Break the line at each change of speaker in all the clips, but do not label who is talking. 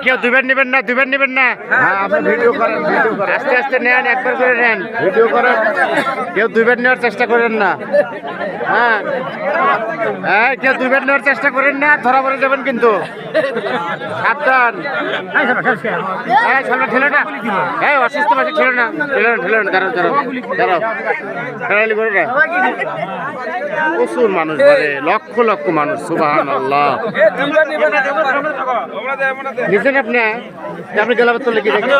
কেউ দুবার নেবেন না আপনি ভিডিও করেন আস্তে আস্তে নেন, একবার করে নেন, ভিডিও করেন, কেউ দুবার নেওয়ার চেষ্টা করেন না। হ্যাঁ কেউ দুবার নেওয়ার চেষ্টা করেন না, ধরা পড়ে যাবেন কিন্তু, সাবধান। ঠেলো না, অসুস্থ পাশে ঠেলো না, দাঁড়াও খেলালি করে না। প্রচুর মানুষ বাড়ে, লক্ষ লক্ষ মানুষ, সুবহানাল্লাহ। নিছেন আপনি গেলাবার তো লেগে দেখেন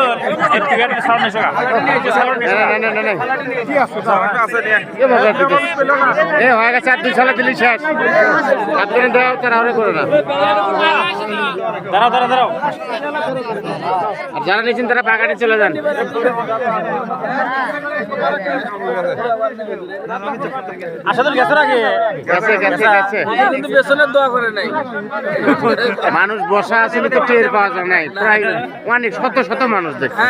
হয়ে গেছে, আর 2 সালে দিলি শেষ। সাবধানে দাও, তারা আরে করে না। দাঁড়াও আর যারা নিয়েছেন তারা বাগানে চলে যান। মানুষ বসা আসলে তো টের পাওয়া যায় নাই, প্রায় অনেক শত মানুষ দেখছে।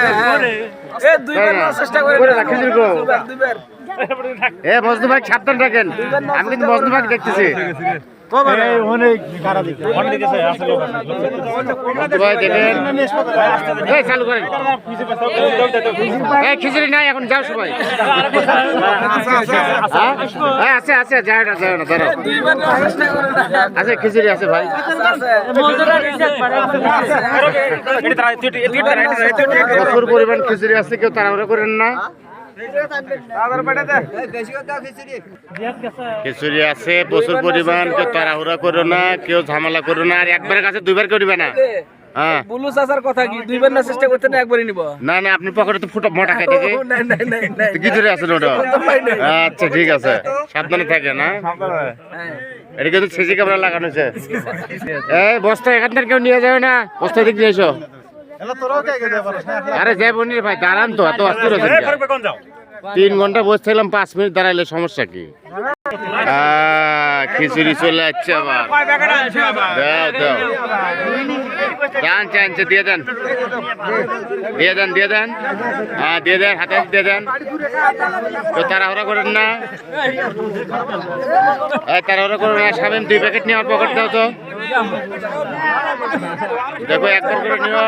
বজনু ভাই সাবধান রাখেন, আমি কিন্তু বজনু ভাই দেখতেছি। চালু করেন, খিচুড়ি নাই এখন, যাও সবাই। আছে যায় না আছে, খিচুড়ি আছে ভাই। প্রচুর পরিমাণ খিচুড়ি আছে, কেউ তাড়াহুড়ো করেন না। খিচুড়ি আছে প্রচুর পরিমাণ, কেউ তাড়াহুড়া করো না, কেউ ঝামেলা করো না। আর একবারের কাছে 2বার কেউ দিবে না। না আপনি পকেটে তো ফুটা মোটা খাই থেকে কি ধরে আছেন ওটা? আচ্ছা ঠিক আছে, সাবধানে থাকে না। এটা কিন্তু সিসি ক্যামেরা লাগানো আছে। এই বস্তা এখান থেকে কেউ নিয়ে যাবে না, বস্তা দিক দিয়ে এসো। আরে যাই বোন ভাই, দাঁড়ান তো, এত অস্থির হচ্ছে। 3 ঘন্টা বসে থাকলাম, 5 মিনিট দাঁড়াইলে সমস্যা কি? খিচুড়ি চলে যাচ্ছে আবার, দিয়ে দেন হাতে দিয়ে দেন। তো তাড়াহুড়া করেন না, শামিম 2 প্যাকেট নিয়ে আমার পকেট দাও তো। দেখো একবার করে নিও।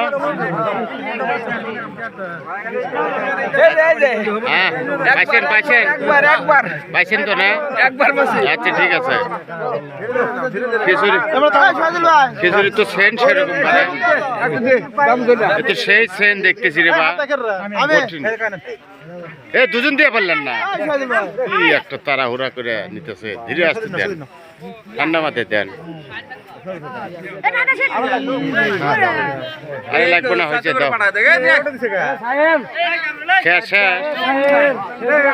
পাইছেন তো না? আচ্ছা ঠিক আছে। খিচুড়ি তো সেন সেরকম, সেই সেন দেখতেছি রে বা। দুজন দিয়ে পারলেন না, কি একটা তাড়াহুড়া করে নিতেছে। ধীরে আসতে দেন, ঠান্ডা মাথায় দেন। আরে লাগবে না, হয়েছে তো শেষ।